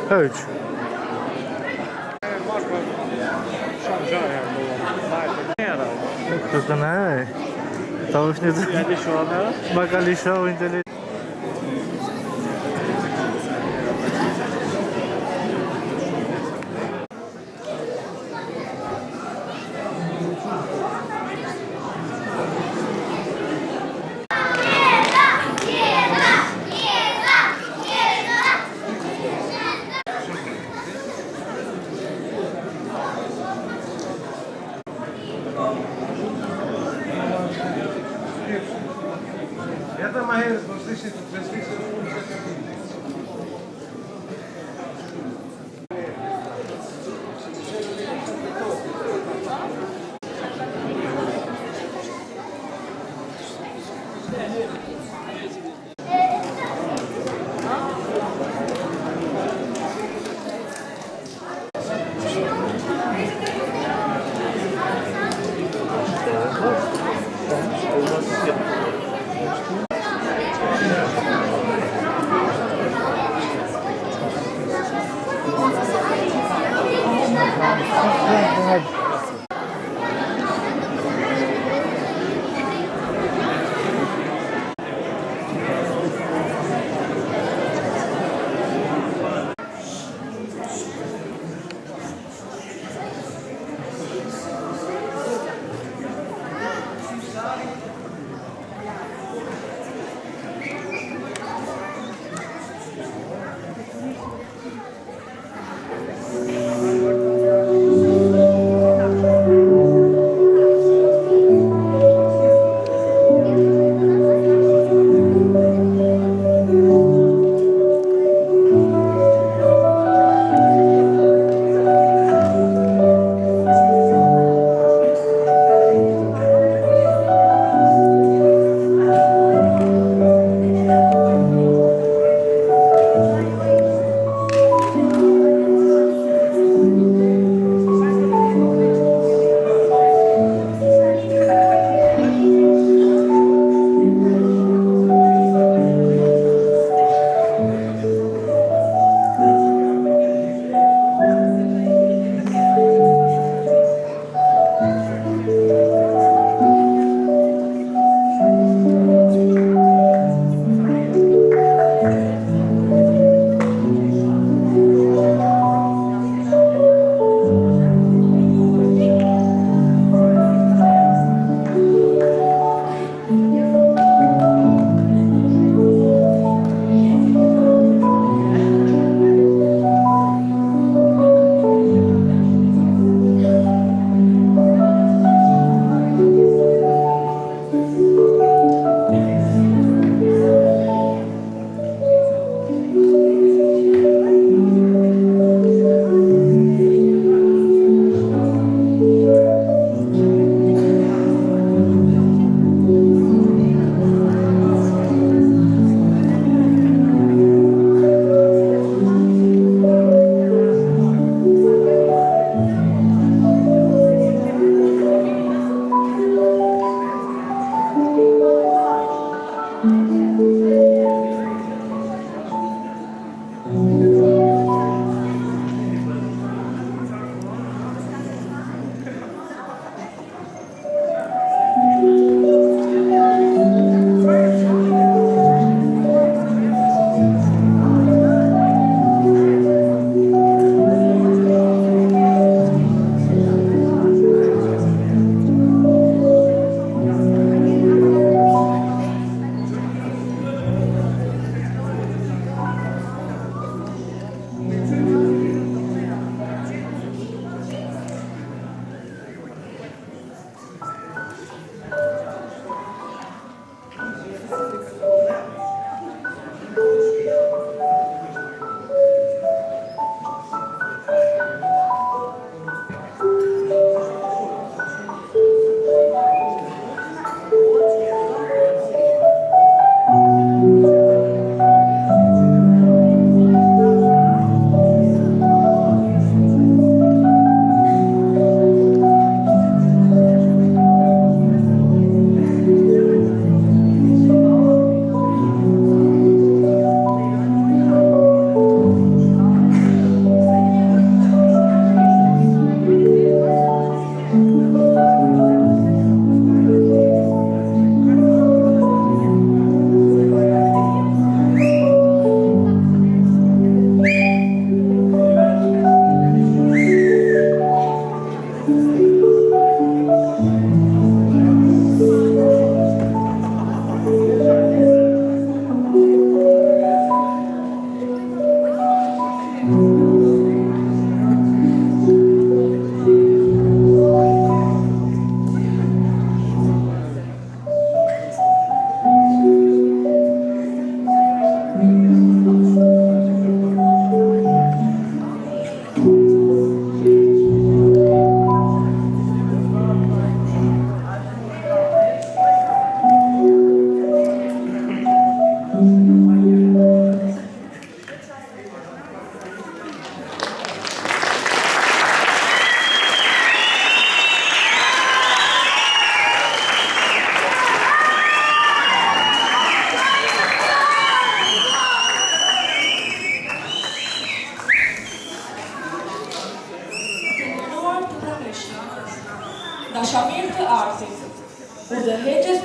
Hiç. Këtë në e. Ta është një të... Ja lisho anë? Ma ka lishohu inteligent. Это моя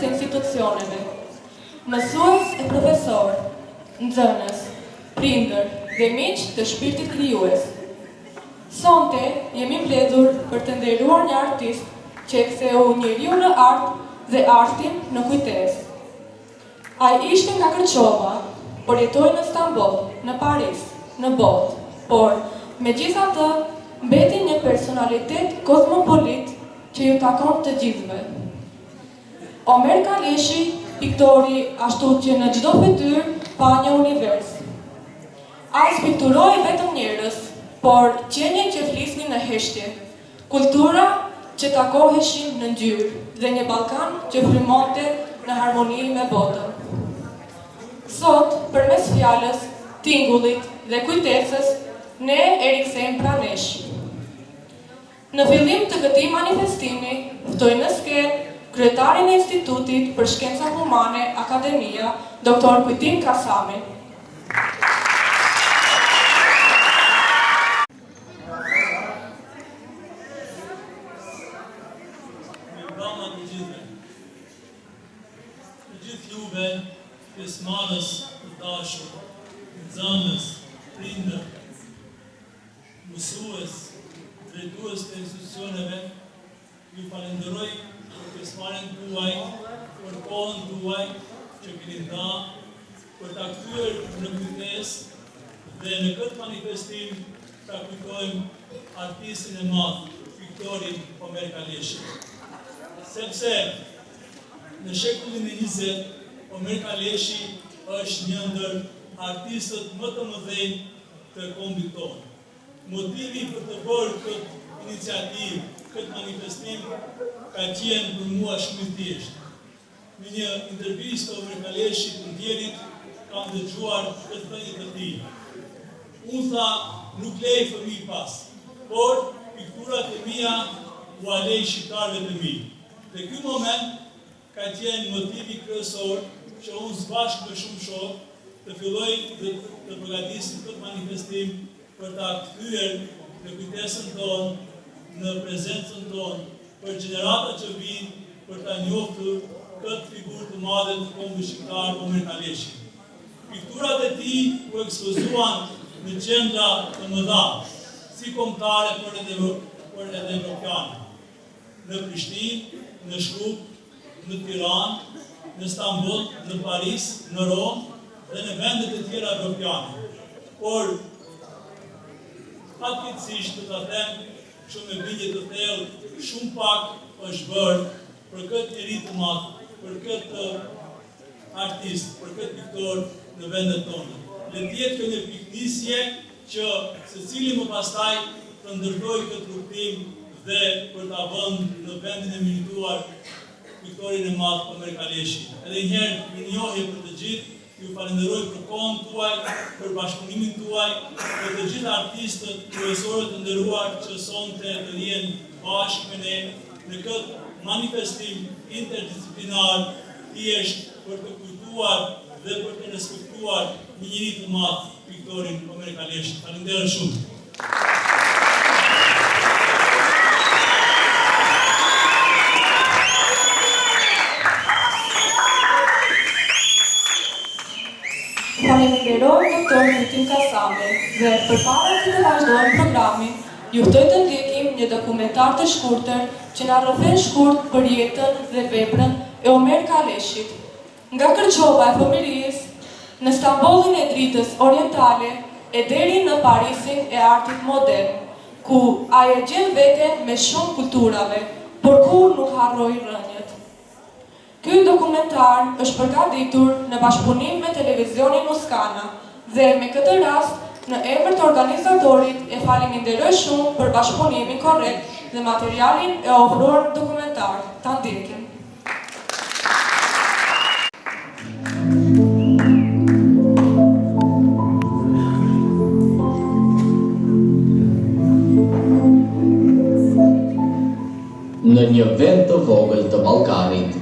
të institucioneve, mësues e profesor, nxënës, prindër dhe miq të shpirtit krijues. Sonte jemi mbledhur për të nderuar një artist që e ktheu njeriu në art dhe artin në kujtesë. Ai ishte nga Kërçova, por jetoi në Stamboll, në Paris, në botë, por megjithatë mbeti një personalitet kozmopolit që ju takon të gjithëve. Omer Kaleshi, piktori ashtu që në çdo fytyrë pa një univers. Ai pikturoi vetëm njerëz, por qenie që flisnin në heshtje, kultura që takoheshin në ngjyrë dhe një Ballkan që frymonte në harmoni me botën. Sot, përmes fjalës, tingullit dhe kujtesës, ne e rikthejmë pra nesh. Në fillim të këtij manifestimi, ftoj në skenë kryetarin e Institutit për Shkenca Humane Akademia, Dr. Kujtim Kasami. Mirëmbrëma të gjithëve. Të gjithë juve, pjesëmarrës të dashur, nxënës, prindër, mësues, drejtues të institucioneve, ju falenderoj për pjesëmarrjen tuaj, për kohën tuaj që keni dhënë për ta kthyer në kujtesë dhe në këtë manifestim ta kujtojmë artistin e madh, piktorin Omer Kaleshi. Sepse në shekullin e 20, Omer Kaleshi është një ndër artistët më të mëdhenj të kombit tonë. Motivi për të bërë këtë iniciativë, këtë manifestim, ka qenë për mua shumë i thjeshtë. Në një intervistë Omer Kaleshi të ndjerit, kam dëgjuar këtë thënie të tij. Unë tha, nuk lej fëmijë pas, por pikturat e mia u alej shqiptarëve të mi. Dhe ky moment ka qenë motivi kryesor që unë së bashku me shumë shokë të filloj të përgatisim këtë manifestim për ta kthyer në kujtesën tonë, në prezencën tonë, për gjenerata që vinë, për ta njohur këtë figurë të madhe të kombit shqiptar, Omer Kaleshi. Pikturat e tij u ekspozuan në qendra të mëdha, si kombëtare por edhe evropiane. Në Prishtinë, në Shkup, në Tiranë, në Stamboll, në Paris, në Romë dhe në vendet e tjera evropiane. Por fatkeqësisht të ta them shumë me bindje të thellë, shumë pak është bërë për këtë njerëz të madh, për këtë artist, për këtë piktor në vendet tona. Le të jetë kjo një piknisje që secili më pastaj të ndërtojë këtë rrugtim dhe për ta vënë në vendin e merituar piktorin e madh Omer Kaleshi. Edhe një herë mirënjohje për të gjithë. Ju falenderoj për kohën tuaj, për bashkëpunimin tuaj, për të gjithë artistët, profesorët të nderuar që sonte të jenë bashkë me ne në këtë manifestim interdisiplinar, thjesht për të kujtuar dhe për të respektuar një njerëz të madh, piktorin Omer Kaleshi. Falenderoj shumë. Falenderoj Dr. Kujtim Kasami dhe përpara se të vazhdojmë programin, ju ftoj të ndjekim një dokumentar të shkurtër që na rrëfen shkurt për jetën dhe veprën e Omer Kaleshit. Nga Kërçova e fëmijërisë, në Stambollin e dritës orientale e deri në Parisin e artit modern, ku ai e gjen veten me shumë kulturave, por kur nuk harroi rënjët. Ky dokumentar është përgatitur në bashkëpunim me televizionin Uskana dhe me këtë rast në emër të organizatorit e falenderoj shumë për bashkëpunimin korrekt dhe materialin e ofruar dokumentar. Ta ndjekim. Në një vend të vogël të Ballkanit,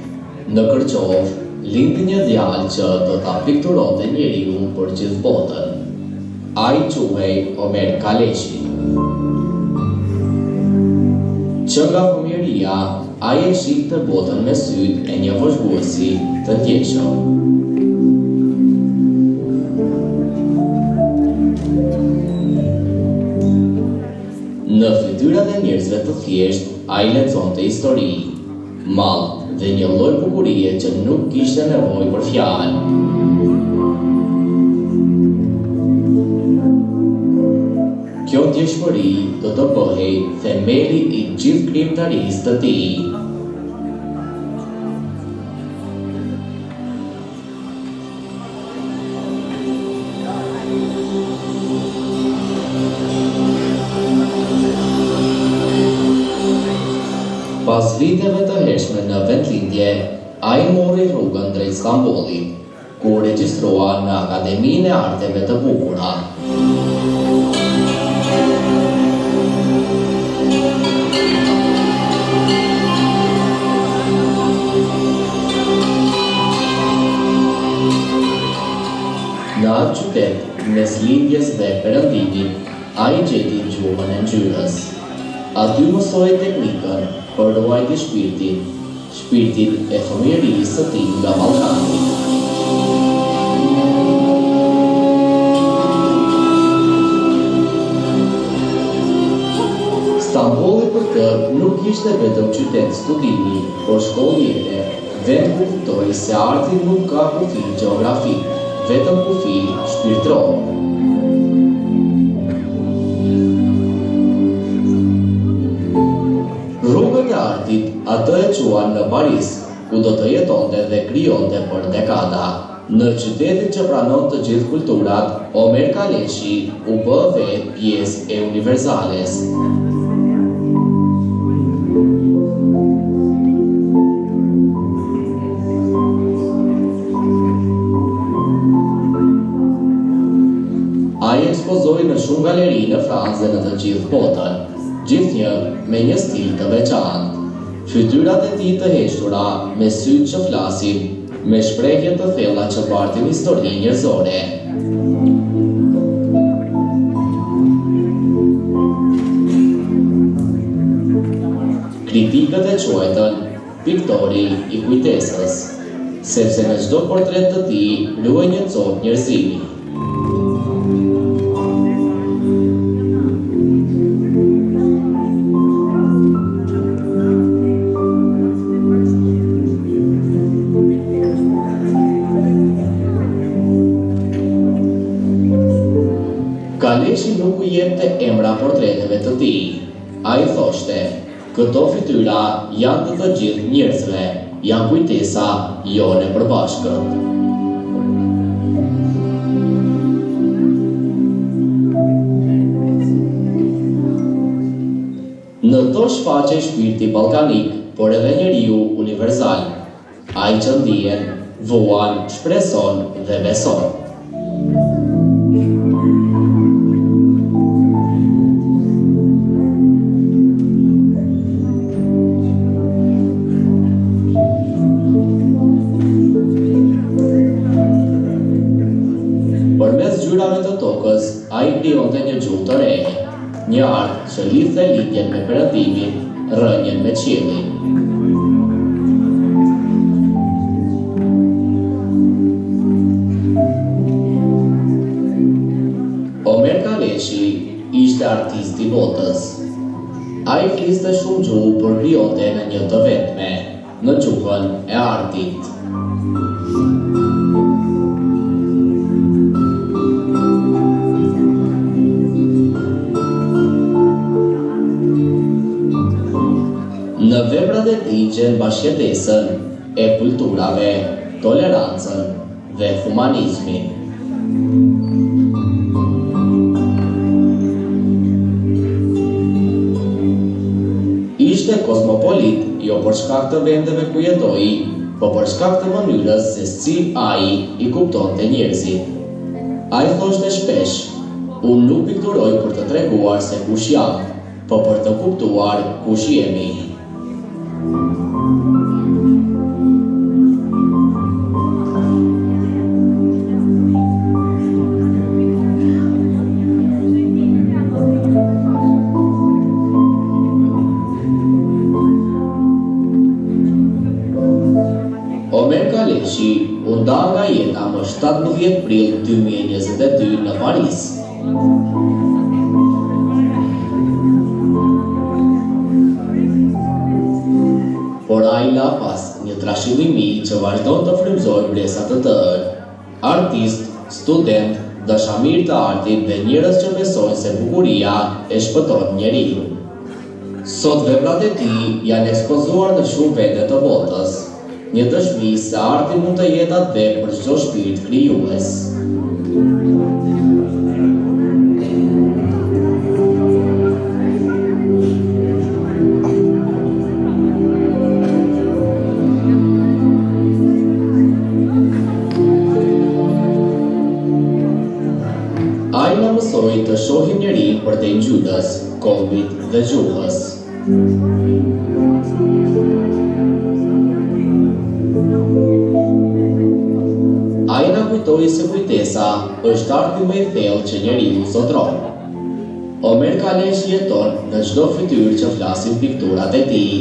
në Kërçovë, lindi një djalë që do ta pikturonte njeriu për gjithë botën. Ai quhej Omer Kaleshi. Që nga fëmijëria ai e shik të botën me sytë e një vëzhguesi të ndjeshëm. Në fytyrat e njerëzve të thjesht, ai lexonte histori, mall dhe një lloj bukurie që nuk kishte nevojë për fjalë. Kjo ndjeshmëri do të bëhej themeli i gjithë krijimtarisë të tij. Pas viteve të hershme në vendlindje, ai mori rrugën drejt Stambollit, ku regjistrua në Akademinë e Arteve të Bukura. Në atë qytet, mes lindjes dhe perëndimit, ai gjeti gjuhën e ngjyrës. Aty mësoi teknikën për ruajtje shpirtit e fëmijërisë së tij nga Ballkani. Stambolli për të nuk ishte vetëm qytet studimi, por shkollë jete, vend ku kuptoi se arti nuk ka kufij gjeografik, vetëm kufij shpirtëror. Rrugën e artit atë e quan në Paris, ku do të jetonte dhe krijonte për dekada. Në qytetin që pranon të gjithë kulturat, Omer Kaleshi u bë vetë pjesë e Universales. Ai ekspozoi në shumë galeri në Francë dhe në të gjithë botën, gjithnjë me një stil të veçantë. Fytyrat e tij të heshtura, me sytë që flasin, me shprehje të thella që bartin histori njerëzore. Kritikët e quajtën piktori i kujtesës, sepse në çdo portret të tij luaj një copë njerëzimi. Kaleshi nuk u jepte emra portreteve të tij. Ai thoshte, këto fytyra janë të gjithë njerëzve, janë kujtesa jone përbashkët. Në to shfaqej shpirti ballkanik, por edhe njeriu universal. Ai që ndihen, vuan, shpreson dhe beson. Të tokës, ai krijonte një gjuhë të re, një art që lidhte lindjen me perëndimin, rënjen me qiellin. Omer Kaleshi ishte artist i botës. Ai fliste shumë gjuhë, por krijonte në një të vetme, në gjuhën e artit. Në veprat e tij gjen bashkëtesën e kulturave, tolerancën dhe humanizmin. Ishte kozmopolit, jo për shkak të vendeve ku jetoi, por për shkak të mënyrës se si ai i kuptonte njerëzit. Ai thoshte shpesh, unë nuk pikturoj për të treguar se kush jam, por për të kuptuar kush jemi. 17 prill 2022 në Paris. Por ai la pas një trashëgimi që vazhdon të frymëzojë bresa të tërë. Artist, student, dashamir të artit dhe njerëz që besojnë se bukuria e shpëton njeriu. Sot veprat e tij janë ekspozuar në shumë vende të botës, një dëshmi se arti mund të jetë atë për çdo shpirt krijues. Ai na mësoi të shohim njerin përdej ngjyrës, kombit dhe gjuhës. Ai na kujtoi se kujtesa është arti më i thellë që njeriu zotron. Omer Kaleshi jeton në çdo fytyrë që flasin pikturat e tij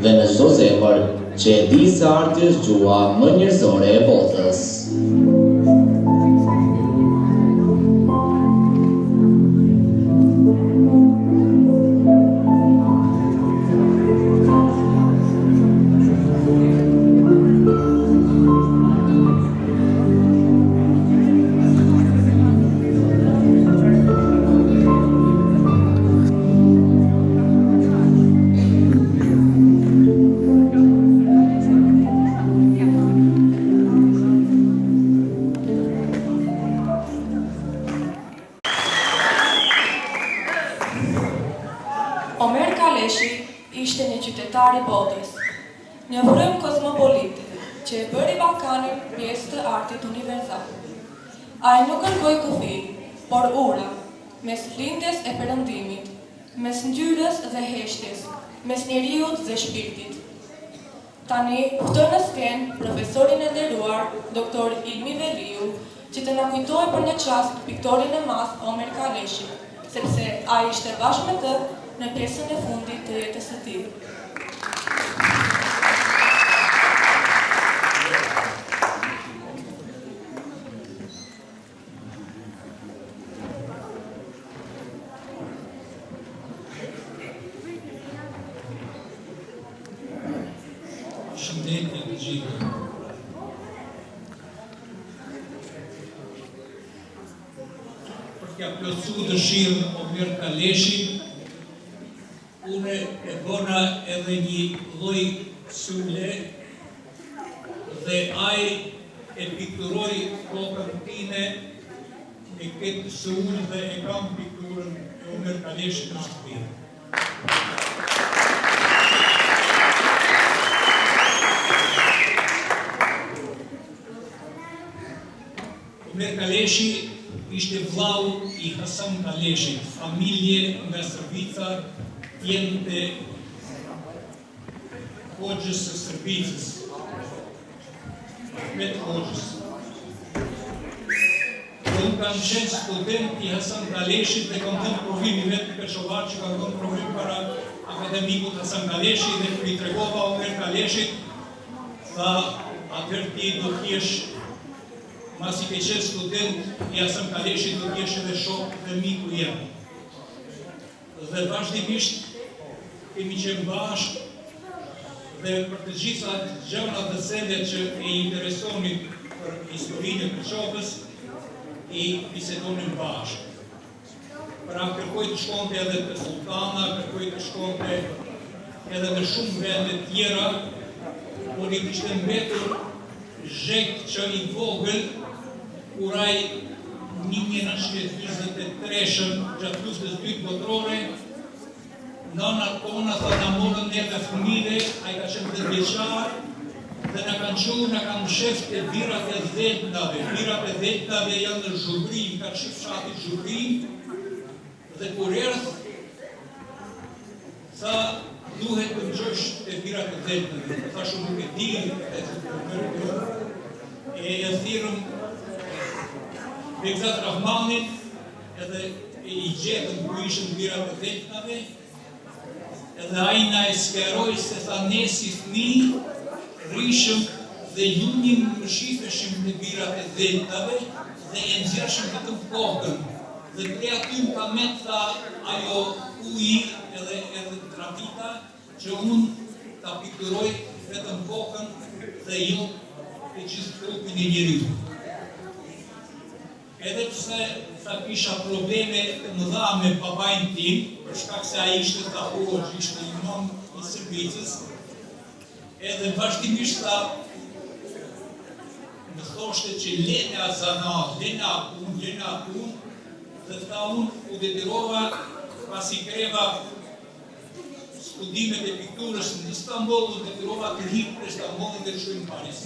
dhe në çdo zemër që e di se arti është gjua më njerëzore e botës. Omer Kaleshi ishte një qytetar i botës, një frymë kozmopolite që e bëri Ballkanin pjesë të artit universal. Ai nuk kërkoi kufi, por ura, mes lindjes e perëndimit, mes ngjyrës dhe heshtjes, mes njeriut dhe shpirtit. Tani ftoj në skenë profesorin e nderuar, doktor Ilmi Veliu, që të na kujtojë për një çast piktorin e madh Omer Kaleshi, sepse ai ishte bashkë me të në pjesën e fundit të jetës së tij. Shëndetje të gjithë. Për t'ja plotësuar dëshirën Omer Kaleshi, unë e bëna edhe një lloj sule dhe ai e pikturoi kokën time me këtë sulë dhe e kam pikturën e Omer Kaleshit në shtëpi. Omer Kaleshi ishte vllau i Hasan Kaleshit, familje nga Shërbica, jente Hoxhës së Shërbicës, Ahmet Hoxhës. Unë kam qenë student i Hasan Kaleshit dhe kam dhënë provimi vetë për shovar që kam dhënë provim para akademikut Hasan Kaleshi dhe kër i tregova Omer Kaleshit, tha atëherë ti do t'jesh, masi ke qenë student i Hasan Kaleshit, do t'jesh edhe shok dhe miku jem. Dhe vazhdimisht kemi qenë bashkë dhe për të gjitha gjërat dhe sendet që e interesonin për historinë e Kërçovës, i bisedonin bashkë. Pra kërkoj të shkonte edhe të Sultana, kërkoj të shkonte edhe në shumë vende tjera, por i kishte mbetur zhek që i vogël, kur ai 1923 gjatë luftës dytë botërore, nëna tona tha na morën ne dhe fëmijëve, ai ka qenë 10 vjeçar, dhe na kanë qenë, na kanë shef të birat e Dhetnave. Birat e Dhetnave janë në Zhubrin, ka qef fshati Zhubrin, dhe kur erdh, tha duhet të ngjosh të birat e Dhetnave. Thashë nuk e di, e thirrëm Begzat Rahmanin, edhe i gjetën ku ishën birat e Dhetnave, edhe ai na e sqaroi se tha ne si fëmijë rishëm dhe ju më shifeshim në birat e dhejtave dhe e nxjershim vetëm kokën. Dhe prej aty më ka met tha ajo uji edhe travita që unë ta pikturoj vetëm kokën dhe jo e gjithë trupin e njeriu. Edhe pse sa kisha probleme të mëdha me babajnë tim, për shkak se ai ishte tahuar, ishte i nom i servicës, edhe vazhdimisht tha më thoshte që lene zanat, lene apun, dhe tha unë u detirova pasi kreva studimet e pikturës në Istanbul, u detirova të rritë për Istanbul dhe të shkoj në Paris.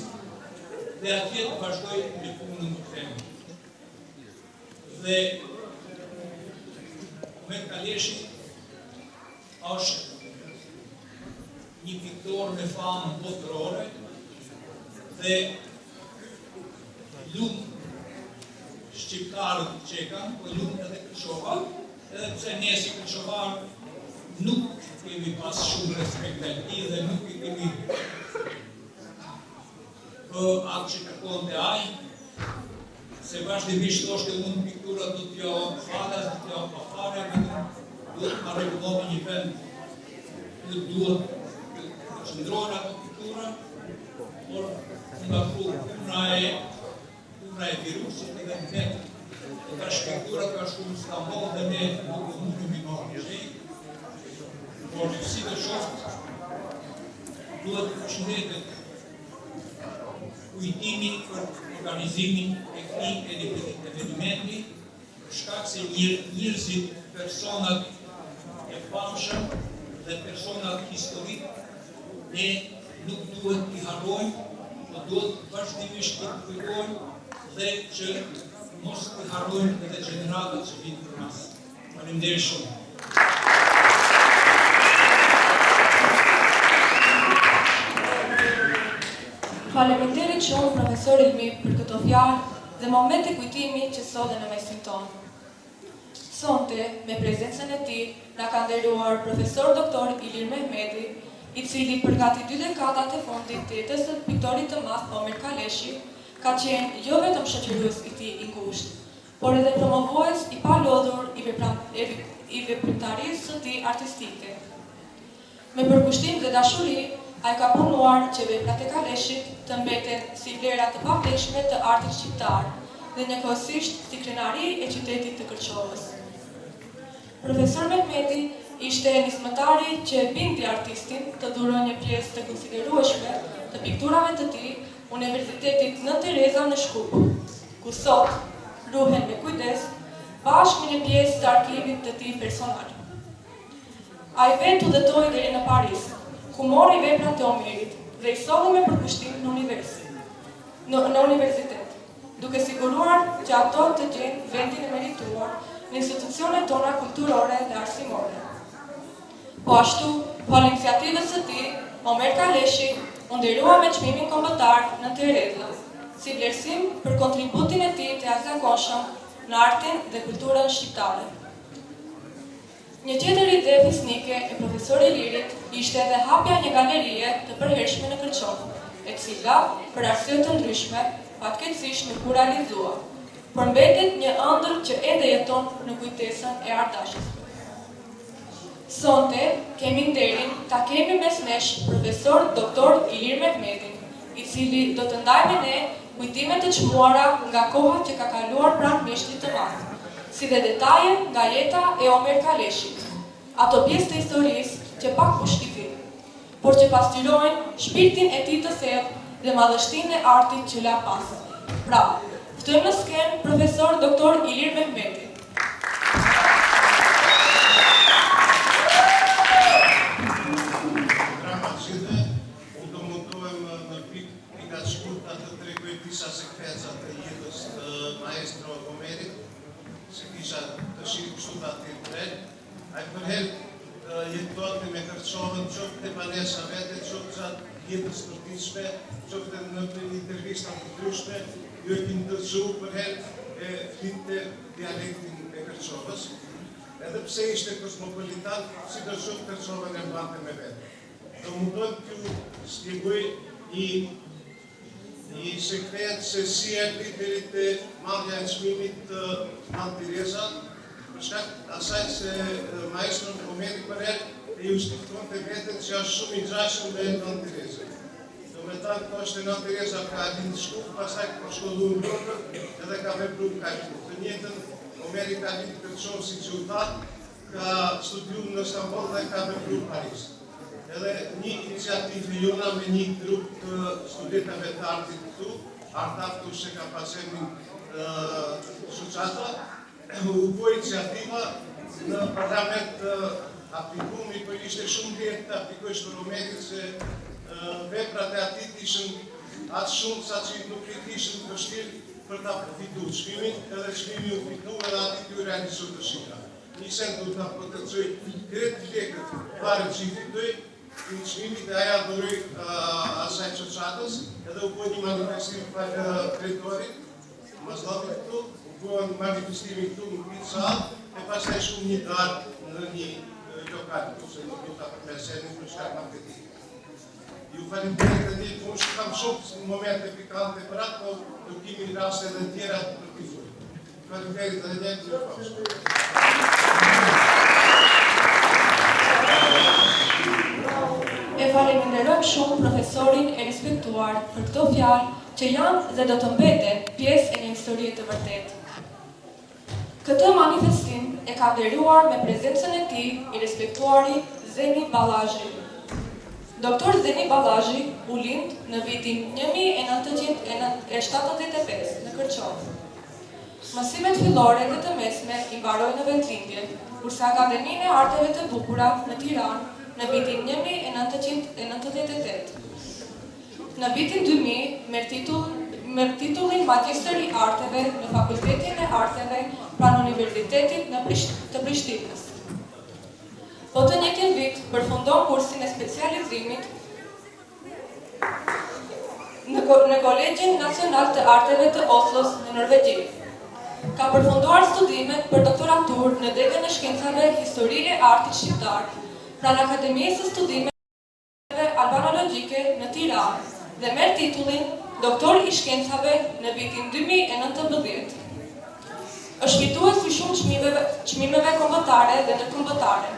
Dhe atje të vazhdoj me punën më këtemi. Dhe Omer Kaleshi është një piktor me famë botërore dhe lumë shqiptarët që e kanë, po lumë edhe Kërçova, edhe pse ne si Kërçovar nuk kemi pas shumë respekt e ti dhe nuk kemi atë që kërkon të ajë, se vazhdimisht thoshte unë pikturat do t'jo falas, do t'jo pafare, duhet të rregullohet një vend, duhet të qëndrojnë ato piktura, por nga puna e virusit dhe në vetë, ka shpikturat ka shku në Istanbul dhe ne nuk kemi marrë gjej, por si dhe shoftë, duhet të përshëndetet kujtimi për organizimin e këtij evenimenti, për shkak se njerëzit, personat e famshëm dhe personat historik, ne nuk duhet t'i harrojmë, po duhet vazhdimisht t'i kujtojmë dhe që mos t'i harrojmë edhe gjeneratat që vinë për nas. Faleminderit shumë. Faleminderit shumë profesor Ilmi për këto fjalë dhe momente kujtimi që sodhen në mesin tonë. Sonte, me prezencën e tij, na ka nderuar profesor doktor Ilir Mehmeti, i cili për gati 2 dekadat e fundit të jetës së piktorit të madh Omer Kaleshi, ka qenë jo vetëm shoqërues i tij i ngushtë, por edhe promovues i palodhur i veprimtarisë së tij artistike. Me përkushtim dhe dashuri, ai ka punuar që veprat e Kaleshit të mbeten si vlera të pavlefshme të artit shqiptar dhe njëkohësisht si krenari e qytetit të Kërçovës. Profesor Mehmeti ishte nismëtari që bindi artistin të dhuron një pjesë të konsiderueshme të pikturave të tij Universitetit Nën Tereza në Shkup, ku sot ruhen me kujdes bashkë me një pjesë të arkivit të tij personal. Ai vetë udhëtoi deri në Paris, ku mori veprat e Omerit dhe i solli me përkushtim në universitet, duke siguruar që ato të gjenë vendin e merituar në institucionet tona kulturore dhe arsimore. Po ashtu, pa iniciativës së tij, Omer Kaleshi u nderua me çmimin kombëtar në Tereza, si vlerësim për kontributin e tij të jashtëzakonshëm në artin dhe kulturën shqiptare. Një tjetër ide fisnike e profesor Ilirit ishte edhe hapja një galerie të përhershme në Kërçovë, e cila, për arsye të ndryshme, fatkeqësisht nuk u realizua, por mbetet një ëndër që ende jeton në kujtesën e ardashës. Sonte kemi nderin ta kemi mes nesh profesor doktor Ilir Mehmetin, i cili do të ndajë me ne kujtime të çmuara nga koha që ka kaluar pranë mishtit të madh, si dhe detaje nga jeta e Omer Kaleshit, ato pjesë të historisë që pak u shkifin, por që pasqyrojnë shpirtin e tij të thellë dhe madhështinë e artit që la pas. Pra, ftojmë në skenë profesor doktor Ilir Mehmeti. Disa sekvenca të jetës të maestro Omerit, se kisha të shirë kështu të atirë. A i përherë jetuate me Kërçovën, qoftë të banesa vete, qoftë gjatë jetës përtishme, qoftë në intervista të ndryshme, ju e kinë tërgju përherë e flitte dialektin e Kërçovës. Edhe pse ishte kosmopolitan, si do shumë Kërçovën e mbante me vete. Do mundojmë t'ju shpjegoj një I sekret se si e kriterit të marrja e çmimit të Antë Tereza, për shkak asaj se maestron Omeri Përret e ju shtiftonte vetën që është shumë I ngjashëm me Antë Terezën. Domethënë thoshte Antë Tereza ka ditë shkup, pastaj ka shkolluar Londër edhe ka vepruar kaq. Të njëjtën Omeri ka ditë Kërçov si qytet, ka studiuar në Istanbul dhe ka vepruar në Paris. Edhe një iniciativë jona me një grup të studentëve të artit këtu, artaftu që ka pasemin Shoqata, u bë iniciativa në parlament aplikumi, për ishte shumë lehtë të aplikojsh për Omerin se veprat e atit ishin atë shumë sa që nuk ishin vështirë për ta përfituar çmimin, edhe çmimi u fitu edhe atit ju realizoi dëshira. Nisën du ta potencoj kretë lekët pare që I fitoj, në çmimit e aja dhuroj asaj Shoqatës, edhe u bë një manifestim për drejtorit, Mazllavit këtu, u bë një manifestimi këtu në këtë salë, e pastaj shumë një darë në një lokal, se nuk du ta përmesenin për shkak marketingi. Ju faleminderit edhe një punë që kam shumë momente pikante për atë, po nuk kemi raste edhe tjera të përkizur. Faleminderit edhe një të E faleminderojmë shumë profesorin e respektuar për këto fjalë që janë dhe do të mbeten pjesë e një historie të vërtetë. Këtë manifestim e ka vlerësuar me prezencën e tij I respektuari Zeni Ballazhi. Doktor Zeni Ballazhi u lind në vitin 1975 në Kërçov. Mësimet fillore dhe të mesme I mbaroi në vendlindje, kurse Akademinë e Arteve të Bukura në Tiranë në vitin 1998. Në vitin 2000 merr titullin Magjister I Arteve në Fakultetin e Arteve pranë Universitetit të Prishtinës. Po të njëjtin vit përfundon kursin e specializimit në Kolegjin Nacional të Arteve të Oslos në Norvegji. Ka përfunduar studimet për doktoratur në degën e shkencave Histori e Artit Shqiptar pranë Akademisë së Studimeve Albanologjike në Tiranë dhe merr titullin Doktor I Shkencave në vitin 2019. Është fitues I shumë çmimeve kombëtare dhe ndërkombëtare.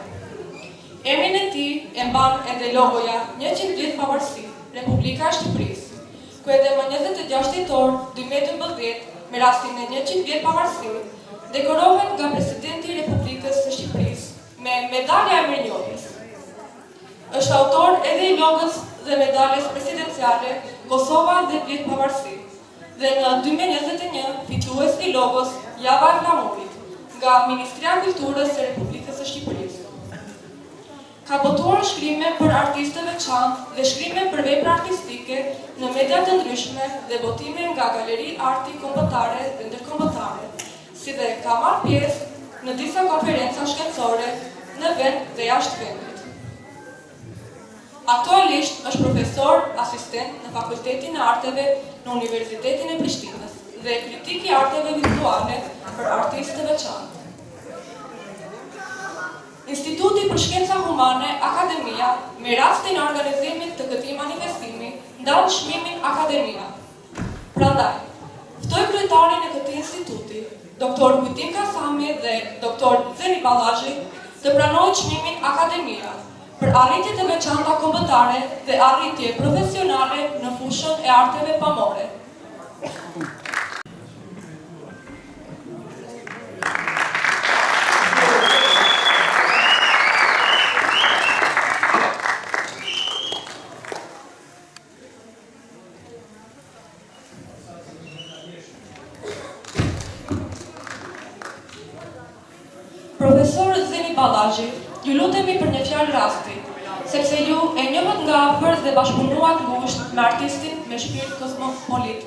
Emrin e tij e mban edhe logoja 100 vjet pavarësi, Republika e Shqipërisë, ku edhe më 26 tetor 2012 me rastin e 100 vjet pavarësi, dekorohet nga presidenti I Republikës së Shqipërisë me medalja e mirënjohjes. Është autor edhe I logës dhe medaljes presidenciale Kosova 10 vjet pavarësi dhe në 2021 fitues I logos Java e Flamurit nga Ministria e Kulturës së Republikës së Shqipërisë. Ka botuar shkrime për artistë të veçantë dhe shkrime për vepra artistike në media të ndryshme dhe botime nga galeri arti kombëtare dhe ndërkombëtare, si dhe ka marrë pjesë në disa konferenca shkencore në vend dhe jashtë vendit. Aktualisht është profesor asistent në Fakultetin e Arteve në Universitetin e Prishtinës dhe kritik I arteve vizuale për artistë të veçantë. Instituti për Shkenca Humane Akademia, me rastin e organizimit të këtij manifestimi, ndan çmimin Akademia. Prandaj, ftoj kryetarin e këtij instituti, Dr. Kujtim Kasami dhe Dr. Zeni Ballazhi, të pranojnë çmimin Akademia për arritje të veçanta kombëtare dhe arritje profesionale në fushën e arteve pamore. Profesor Zeni Ballazhi, ju lutemi për një fjalë rasti, sepse ju e njohët nga afër dhe bashkëpunuat ngushtë me artistin me shpirt kozmopolit,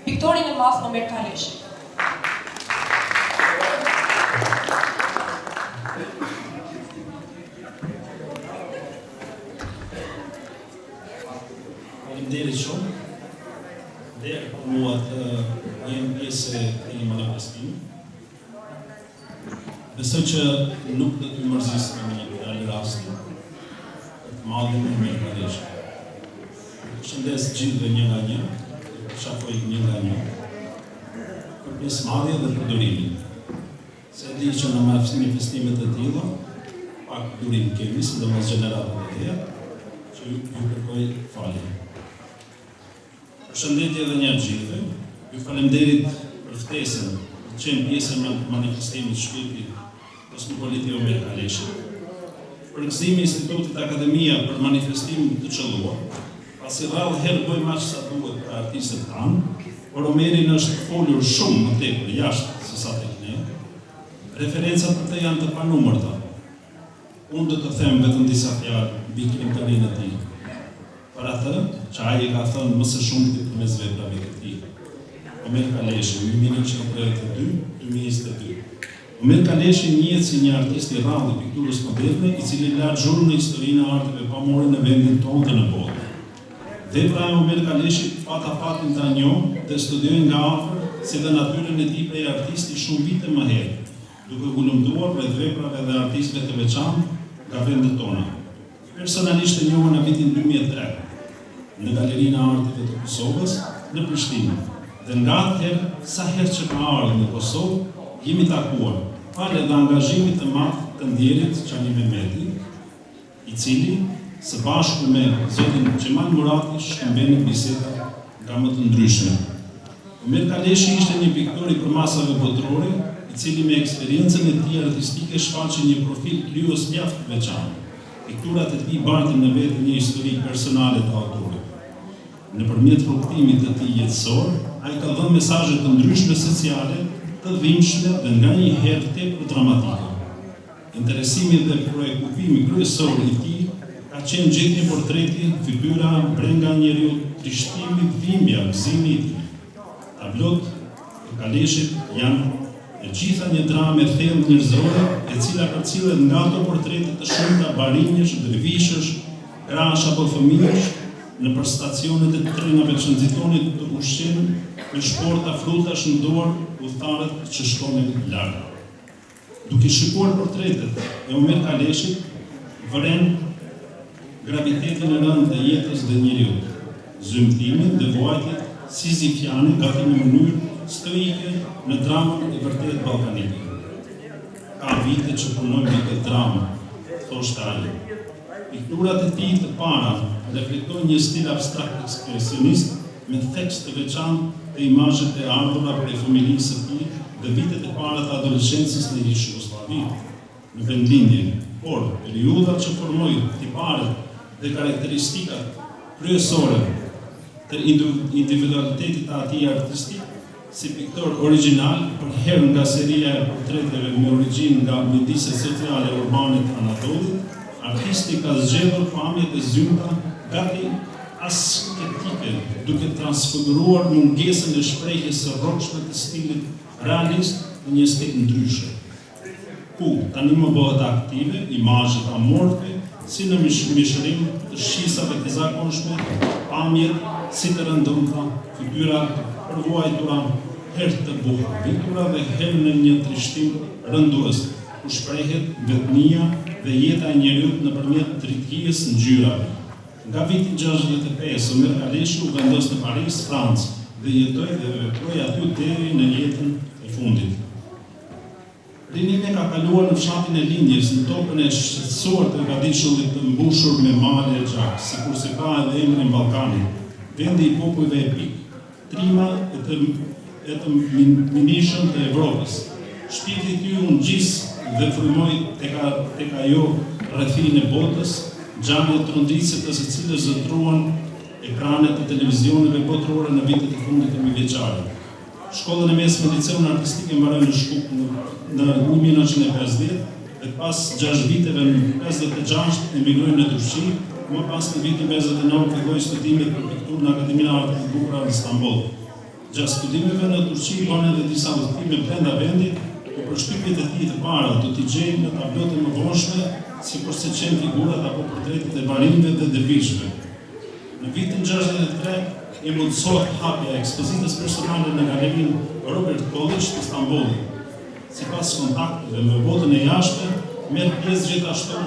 piktorin e madh Omer Kaleshi. Faleminderit shumë. Dhe për mua të jem pjesë e këtij manifestimi. Besoj që nuk do të mërzisë me një fjallë rasti, të madhin e Omer Kaleshi. Shëndes gjithve një nga një, shafoj një nga një, për pjesëmarrje dhe përdorimin. Se di që në manifestimet e tilla, pak durim kemi, sidomos gjeneratat e tjera, që ju kërkoj falje. Përshëndetje edhe një gjithëve, ju falemderit për ftesën të qenë pjesë e manifestimit shpirti Kosmopoliti Omer Kaleshi, përgëzimi i Institutit Akademia për manifestimin të qelluar, pasi rrallë herë bëjmë aq sa duhet për artistët tanë, por Omerin është folur shumë më tepër jashtë se sa tek ne. Referencat për të janë të panumërta. Unë do të them vetëm disa fjalë mbi krimtarinë e tij. Për atë që ai ka thënë më së shumti përmes veprave të tij. Omer Kaleshi, 1932-2022. Omer Kaleshi njihet si një artist i rrallë i pikturës moderne, i cili la gjurmë në historinë e arteve pamore në vendin tonë dhe në botë. Vepra e Omer Kaleshit pata fatin ta njoh dhe studioj nga afër si dhe natyrën e tij prej artisti shumë vite më herë, duke hulumtuar rreth veprave dhe artistëve të veçantë nga vendet tona. Personalisht e njohur në vitin 2003 në Galerinë e Arteve të Kosovës në Prishtinë. Dhe nga atëherë, sa herë që ka ardhur në Kosovë, jemi takuar, falë dhe angazhimit të madh të ndjerit Çani Mehmeti, i cili së bashku me zotin Xhemal Murati shkëmbenin biseda nga më të ndryshme. Omer Kaleshi ishte një piktor i përmasave botërore, i cili me eksperiencën e tij artistike shfaqi një profil kryes mjaft të veçantë. Pikturat e tij bartin në vetë një histori personale të autorit. Nëpërmjet rrugtimit të tij jetësor, ai ka dhënë mesazhe të ndryshme sociale, të dhimbshme dhe nganjëherë tepër dramatike. Interesimi dhe preokupimi kryesor i tij ka qenë gjetje portreti, fytyra, brenga njeriu, trishtimi, dhimbja, gëzimi i tij. Tablot e Kaleshit janë e gjitha një dramë e thellë njerëzore, e cila përcillet nga ato portrete të shumta barinjësh, dervishësh, krash apo fëmijësh, në stacionet e trenave që nxitonit të ushqim, me shporta frutash në dorë, udhëtarët që shkonin larg. Duke shikuar portretet e Omer Kaleshit, vëren gravitetin e rëndë të jetës dhe njeriut, zymtimin dhe vuajtjet sizifiane gati në mënyrë stoike në dramën e vërtet ballkanike. Ka vite që punojmë në këtë dramë, thoshte ai. Pikturat e tij të para reflektojnë një stil abstrakt ekspresionist me tekst të veçantë dhe imazhet e ardhura prej fëminisë së tij dhe vitet e para të adoleshencës në Jugosllavi, në vendlindje. Por periudha që formoi tiparet dhe karakteristikat kryesore të individualitetit të atij artistik, si piktor original, për herë nga seria e portreteve me origjinë nga mjediset sociale urbane të Anatolit, artisti ka zgjedhur pamjet e zymta gati asketike, duke transfiguruar mungesën e shprehjes së rrokshme të stilit realist në një stil ndryshe. Ku tani më bëhet aktive, imazhet amorfe, si në mishërim të shisave të zakonshme, pamjet si të rëndëmta, fytyra përvuajtura, herë të buhuritura dhe herë në një trishtim rëndues, ku shprehet vetmia dhe jeta e njeriut nëpërmjet drithijes ngjyrave. Nga viti 65, Omer Kaleshi u vendos në Paris, Francë, dhe jetoi dhe veproi aty deri në jetën e fundit. Rinimi ka kaluar në fshatin e lindjes, në tokën e shqetësuar të gadishullit të mbushur me male e gjak, sikur se ka edhe emrin Ballkani, vendi i popujve epik, trima e të minishëm të Evropës. Shpirti i tij u ngjis dhe frymoi tek ajo rrethinë e botës, xhamet e trondicit të së cilës zotruan ekranet e televizioneve botërore në vitet e fundit të mijëvjeçarit. Shkollën e mesme liceun artistike mbaroi në Shkup në 1950 dhe pas 6 viteve në 56 emigroi në Turqi, më pas në vitin 59 filloi studimet për pikturë në Akademinë e Arteve të Bukura në Istanbul. Gjatë studimeve në Turqi bën edhe disa udhëtime brenda vendit, ku përshtypjet e tij të para do t'i gjejmë në tablotë më vonshme, sikurse qenë figurat apo portretet e barinjve dhe dervishëve. Në vitin 63 i mundësohet hapja e ekspozitës personale në Galerinë Robert College të Istanbulit. Sipas kontakteve me botën e jashtme, merr pjesë gjithashtu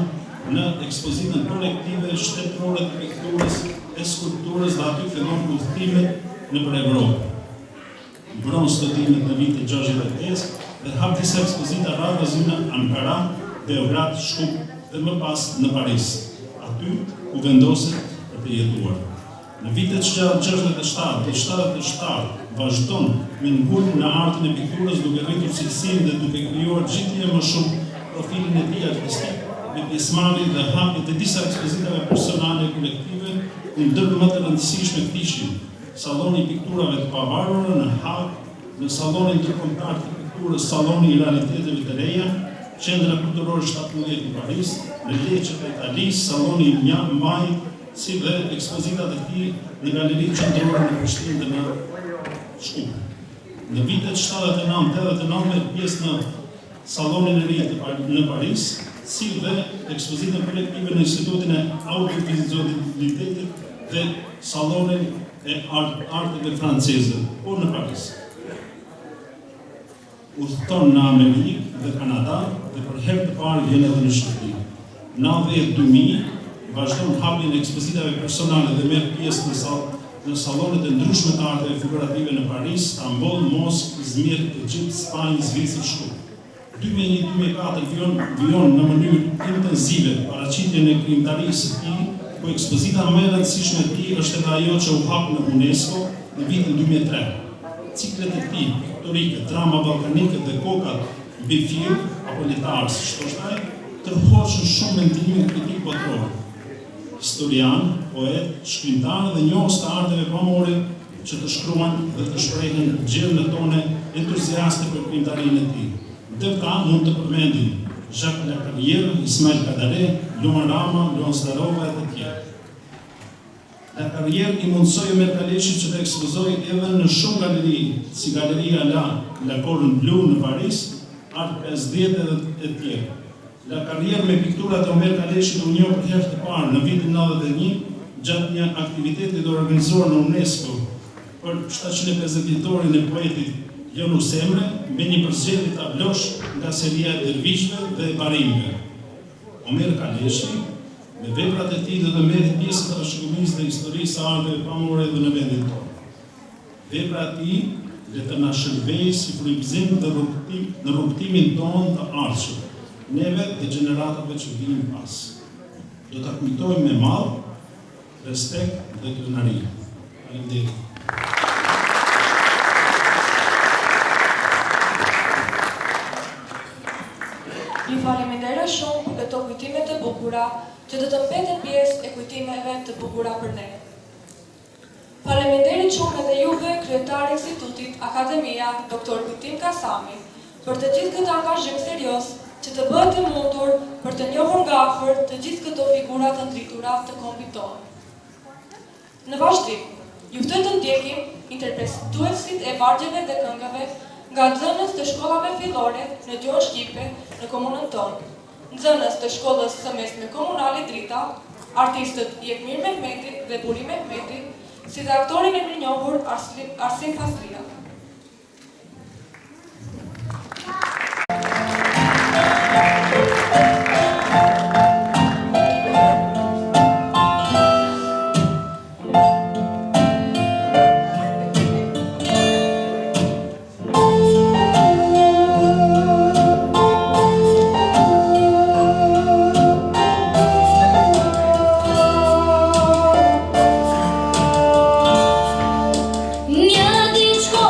në ekspozitën kolektive shtetërore të pikturës e skulpturës dhe aty fillon udhëtimet nëpër Evropë. Mbron studimet në vitin 65 dhe hap disa ekspozita radhazi në Ankara, Beograd, Shkup dhe më pas në Paris, aty ku vendoset për të jetuar. Në vitet 67 dhe 77 vazhdon me ngulm në artin e pikturës duke rritur cilësinë dhe duke krijuar gjithnjë më shumë profilin e tij artistik me pjesëmarrje dhe hapje të disa ekspozitave personale e kolektive, ndër më të rëndësishme kishin Salloni i Pikturave të Pavarura në Hag, në Sallonin Ndërkombëtar të Pikturës Salloni i Realiteteve të Reja, Qendra Kulturore 17 në Paris, në Lecce të Italisë, Salloni i Mbajit, si dhe ekspozitat e tij në Galerinë Qendrore në Prishtinë dhe në Shkup. Në vitet 79-89 merr pjesë në Sallonin e Ri në Paris, si dhe ekspozitën kolektive në Institutin e Audiovizualitetit dhe Sallonin e Arteve Franceze, por në Paris. Udhëton në Amerikë dhe Kanada dhe për herë të parë vjen edhe në Shqipëri. Në 2000 vazhdon hapjen e ekspozitave personale dhe merr pjesë në sallonet e ndryshme të arteve figurative në Paris, Stamboll, Moskë, Izmir, Egjipt, Spanjë, Zvicër, Shkup. 2001-2004 vijon në mënyrë intensive paraqitjen e krijimtarisë së tij, ku ekspozita më e rëndësishme e tij është edhe ajo që u hap në UNESCO në vitin 2003. Ciklet e tij piktorike, drama ballkanike dhe kokat bifil apo letar, siç thoshte ai, tërhoqën shumë mendimin kritik botror. Historian, poet, shkrimtar dhe njohës të arteve pamore që të shkruan dhe të shprehin gjellën tone entuziaste për krijimtarinë e tij. Ndërta mund të përmendim Jacques Lacarrière, Ismail Kadare, Luan Rama, Luan Starova e të tjerë. Lacarrière i mundsoi Omer Kaleshit që të ekspozoj edhe në shumë galeri, si Galeria La Cordon Bleu në Paris, Art 50 dhe të tjerë. Lacarrière me pikturat e Omer Kaleshit u njoh për herë të parë në vitin 91 gjatë një aktiviteti të organizuar në UNESCO për 750 vjetorin e poetit Yunus Emre me një përzgjedhje tablosh nga seria e dervishëve dhe e barimëve. Omer Kaleshi me veprat e tij do të merrë pjesë të trashëgimisë dhe historisë së arteve pamore edhe në vendin tonë. Vepra e tij le të na shërbejë si frymëzim në rrugtimin tonë të ardhshëm, neve dhe gjeneratave që vinë pas. Do ta kujtojmë me madh respekt dhe krenari. Faleminderit. Ju faleminderoj shumë për këto kujtime të bukura që do të mbeten pjesë e kujtimeve të bukura për ne. Faleminderit shumë edhe juve, kryetari i Institutit Akademia Dr. Kujtim Kasami, për të gjithë këtë angazhim serioz që të bëhet e mundur për të njohur nga afër të gjithë këto figura të ndritura të kombit tonë. Në vazhdim, ju ftoj të ndjekim interpretuesit e vargjeve dhe këngëve nga nxënës të shkollave fillore në gjuhën shqipe në komunën tonë, nxënës të shkollës së mesme komunale Drita, artistët Jetmir Mehmeti dhe Buri Mehmeti, si dhe aktorin e mirënjohur Arsim Fazlia. Një diçko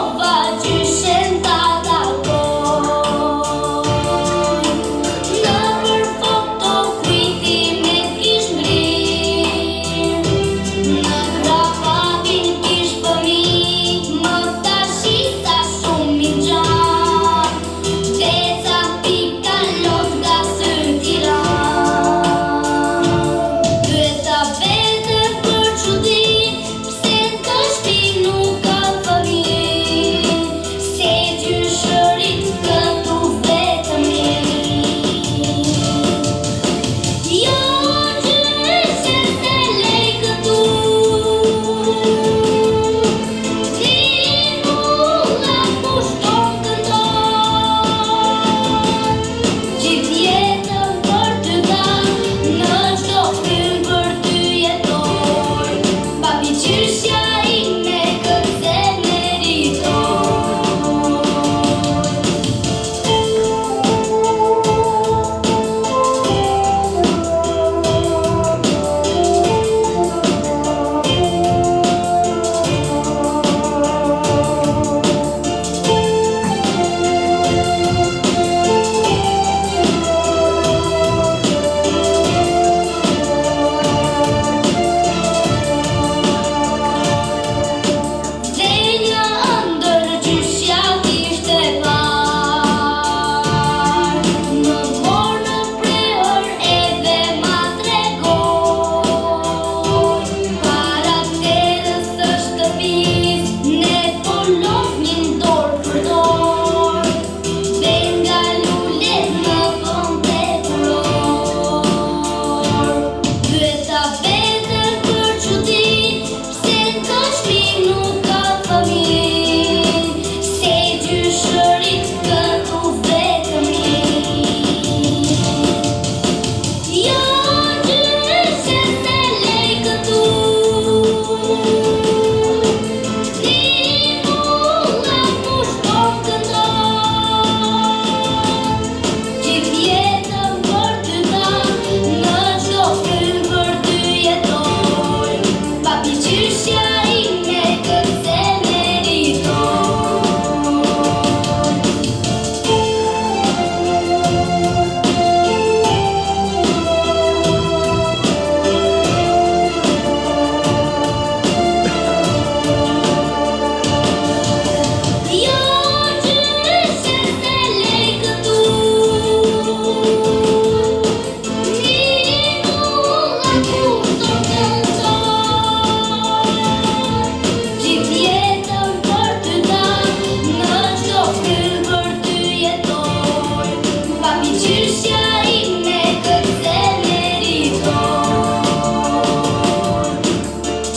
Gjyshja ime këtë meriton.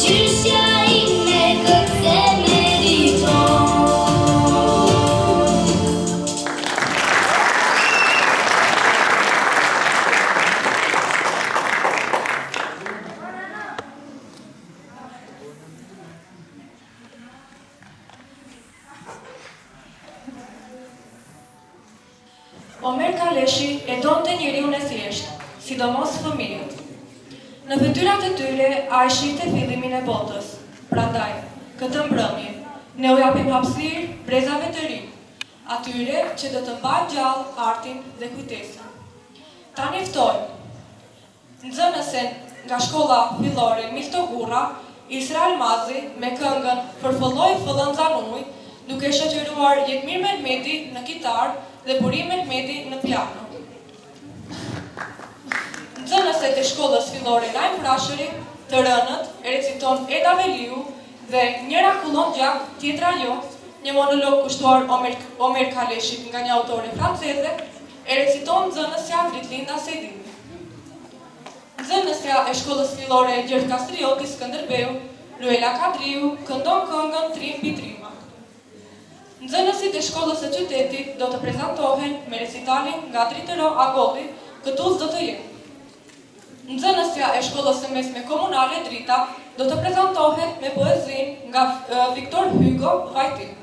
Gjyshja ime këtë meriton. Omer Kaleshi e donte njeriun e thjesht, sidomos fëmijët. Në fytyrat e tyre ai shihte fillimin e botës. Prandaj, këtë mbrëmje, ne u japim hapësirë brezave të rinj, atyre që do të mbajnë gjallë artin dhe kujtesën. Tani ftojmë nxënësen nga shkolla fillore Milto Gurra, Israel Mazi me këngën Përfëlloj fëllënxanuj, duke shoqëruar Jetmir Mehmeti në kitarë dhe Burim Mehmeti në piano. Nxënëset e shkollës fillore Lajm Frashëri, të rënët e reciton Eda Veliu dhe Njëra kullon gjak, tjetra jo, një monolog kushtuar Omer Kaleshit nga një autore franceze, e reciton nxënësja Dritlinda Sedini. Nxënësja e shkollës fillore Gjert Kastrioti Skënderbeu, Luela Kadriu, këndon këngën Trim mbi trima. Nxënësit e shkollës së qytetit do të prezantohen me recitalin nga Dritëro Agolli, këtu do të jenë. Nxënësja e shkollës së mesme komunale Drita do të prezantohet me poezin nga Viktor Hugo Vajtin.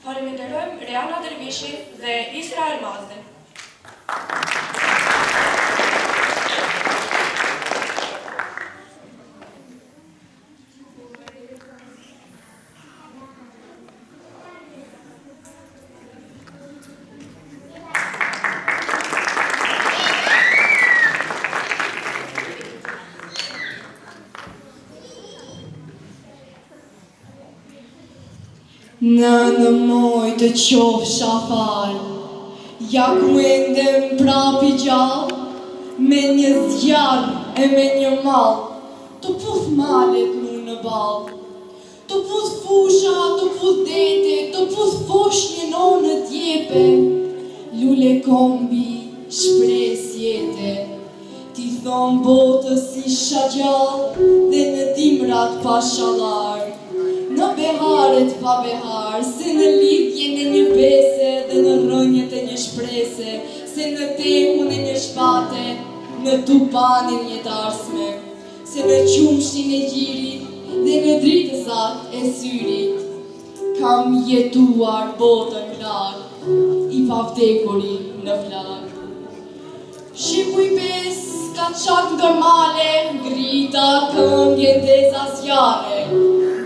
Faleminderojmë Reana Dervishin dhe Isra Elmazdin. Në moj të qofsha fal, ja ku endem prapi gjall, me një zjarë e me një mall, të puth malet mu në ball, të puth fusha, të puth dete, të puth foshnje në djepe, lule kombi, shpres jete, ti thon botës isha gjallë dhe në dimrat pa shallar. Në beharet pa behar, se në lidhje në një bese dhe në rënjët e një shprese, se në tehun e një shpate, në tupanin një tarsme, se në qumshin e gjirit dhe në dritësat e syrit. Kam jetuar botën larg, i pavdekuri në flag. Shqipu i pes ka qak ndërmale, grita këmbje deza zjare,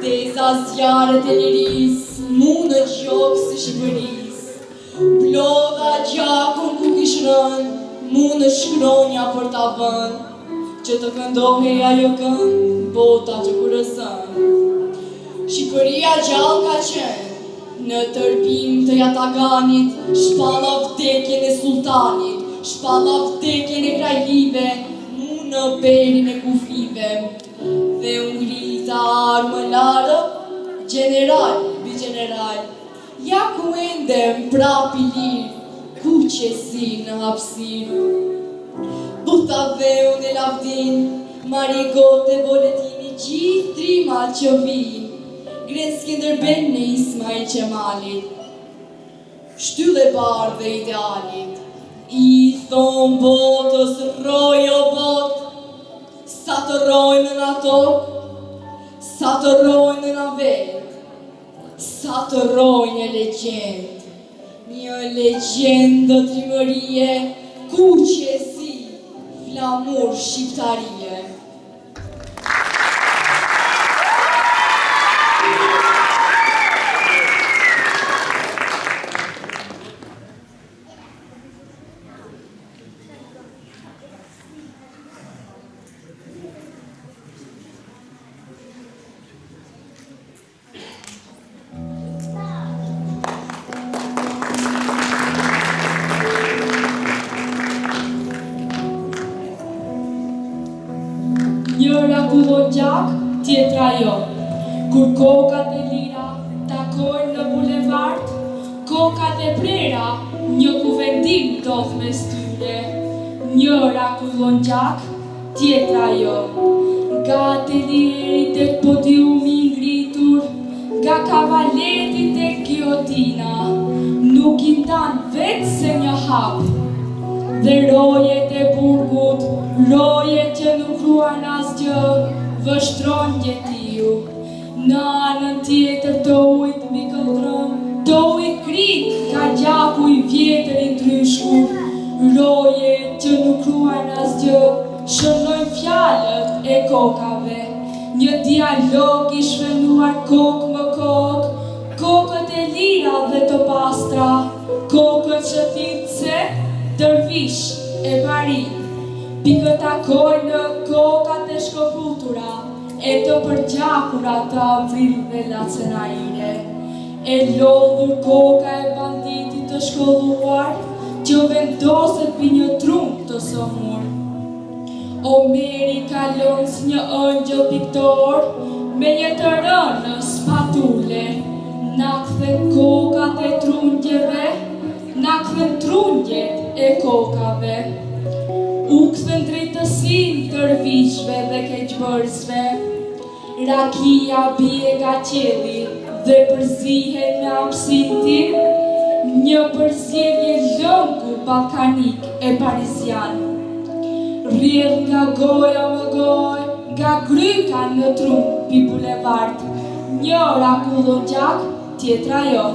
deza zjarët e liris, mu në gjokë si Shqipëris. Blodha gjakun ku kishrën, mu në shkronja për ta vën, që të këndohe ajo kënd, bota që kurësën. Shqipëria gjallë ka qenë, në tërpim të jataganit, shpalla vdekjen e sultanit, shpalla vdekjen e krajlive, mu në berin e kufive, dhe ungrita armë larë, general bi general, ja ku endem prapi lirë, ku qesi në hapsir. Buta veun e lavdin, marigote boletini, gjithë trima që vinë, Gren Skenderben në Ismail Qemalit, shtylle bardh dhe idealit, i thon botës roj o bot, sa të rojnë në tokë, sa të rojnë në vetë, sa të rojnë një legjendë trimërie, kuqesi, flamur shqiptarie. Njëra kullon gjak, tjetra jo. Kur kokat e lira takojnë në bulevard, kokat e prera një kuvendim dodh mes tyre. Njëra kullon gjak, tjetra jo. Nga atelierit e podiumi ngritur, nga kavaletit e giotina, nuk i ndan vetë se një hap. Dhe rojet e burgut, rojet që nuk ruan asgjë, vështron jetiu. Në anën tjetër të ujt mbi këllrëm, të ujt krit ka gjaku i vjetër i ndryshkur. Rojet që nuk ruan asgjë, shënojnë fjalët e kokave. Një dialog i shvenduar kokë më kokë, kokët e lira dhe të pastra, kokët që thirë se dërvish e pari, pikët takoj në kokat e shkoputura, e të përgjakura të avril dhe lacenaire, e lodhur koka e banditit të shkolluar, që vendoset pi një trump të somur. Omeri kalon si një ëngjëll piktor, me një të rënës patule, na kthen kokat e trungjeve, na kthen trungjet e kokave, u kthen drejtësin të rvishve dhe keqbërësve, rakia bie nga qelli dhe përzihet me absintin, një përzjedhje lëngu balkanik e parizian. Rrjedh nga goja më gojë, nga gryka në trump pi bulevard, njëra kullon gjak, tjetra jo.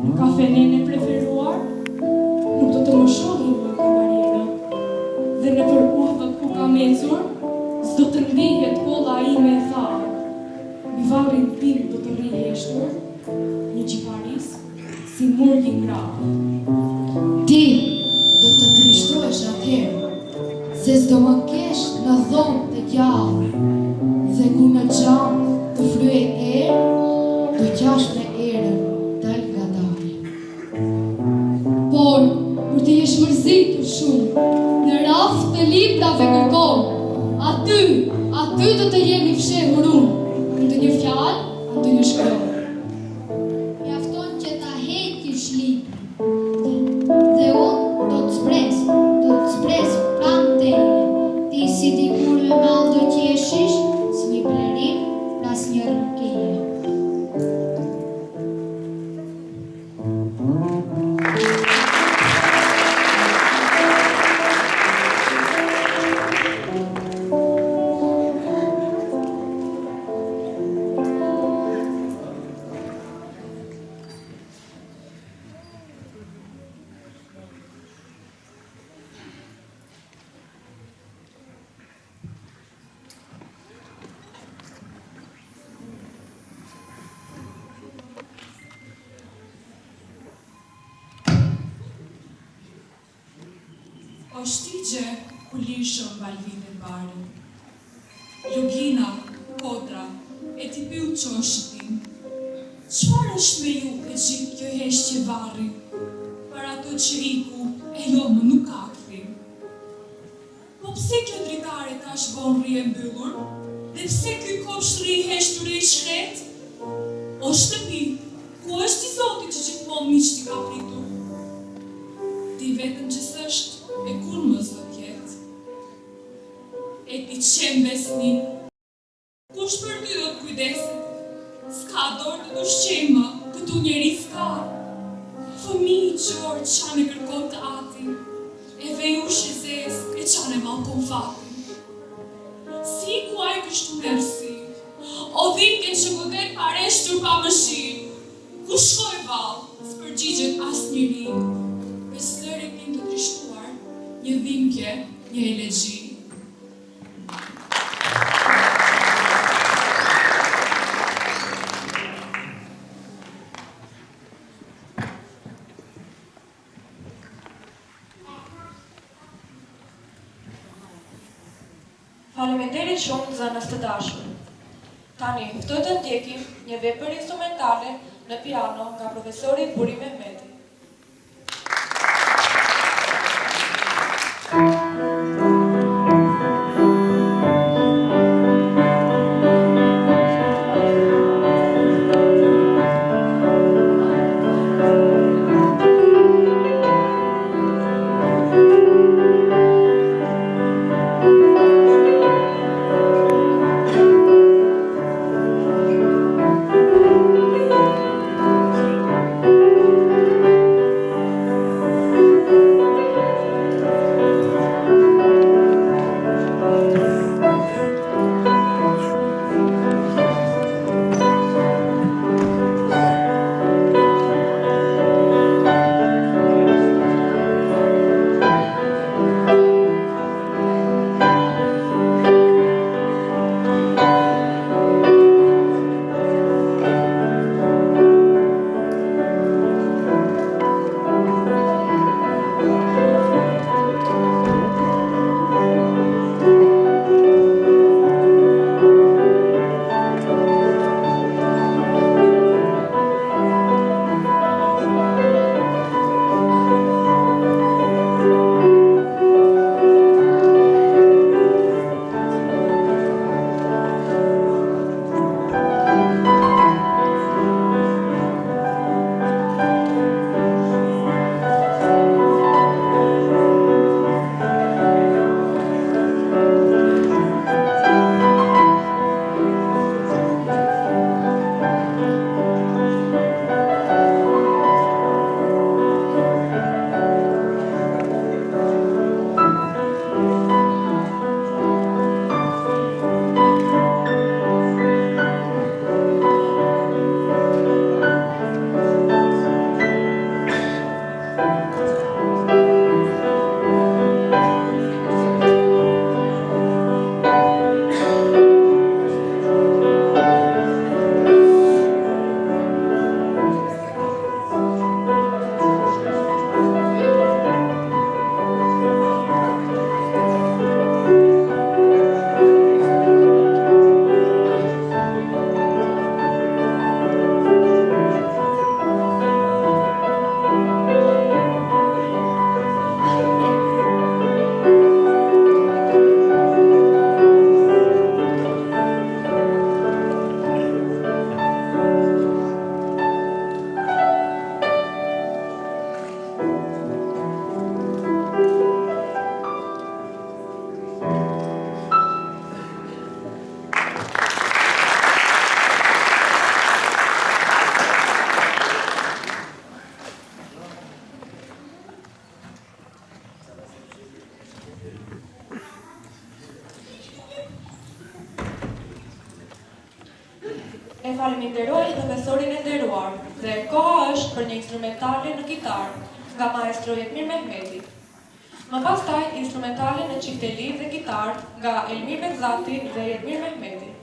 në kafenen e preferuar, nuk do të më shohin më kamarierë. Dhe në për udhët ku kam ecur, s'do të ndihet kolla ime e tharë. Mbi varrin tim do të rri heshtur, një gjiparis si murgi ngrahë. Ti do të trishtohesh atëherë, se s'do më kesh në dhomë të gjallë, dhe ku në gjamë të fryej erë, do qash me erën dal nga dalë. Por, kur ti jesh mërzitur shumë, në raft të librave kërkon, aty do të jemi fshehur unë, në të një fjalë, në të një shkronjë. Mjafton që ta heqish librin, dhe unë do të spres pranë teje. Ti si dikur me mall do qeshish, s'ni blerim pras një rënkeje. O shtigje ku lishëm balvin e barën. Lugina, kodra, e ti pyll qoshtin. Qfar është me ju e gjithë kjo heshtje varri? Para ato që iku e jo më nuk akthim. Po pse kjo dritare tash bon rri e mbyllur? Dhe pse kjo kopsht rri heshtur e i shkret? O shtëpi, ku është i Zoti që gjithmonë miqti ka pritur? Ti vetëm që s'është e kur më zdo tjetë. E ti qenë besnin, kush për ty do të kujdeset? S'ka dorë të dushqema, këtu njeri s'ka. Fëmi i qorë qanë e kërkon të atin, e vejush e zes e qanë e malkon fatin. Si kuaj kështu nërsi, o dhimke që godet pareshtur pa mëshirë, ku shkoj valë, s'përgjigjet as njëri, besëri tim të trishtuar, një dhimke, një elegji. Faleminderit shumë zënës të dashur. Tani, ftoj të ndjekim një vepër instrumentale në piano nga profesori Buri Mehmeti. falenderoj profesorin e nderuar dhe koha është për një instrumentale në kitarë nga maestro Jetmir Mehmeti. Më pastaj instrumentale në çifteli dhe kitarë nga Elmir Bekzati dhe Jetmir Mehmeti.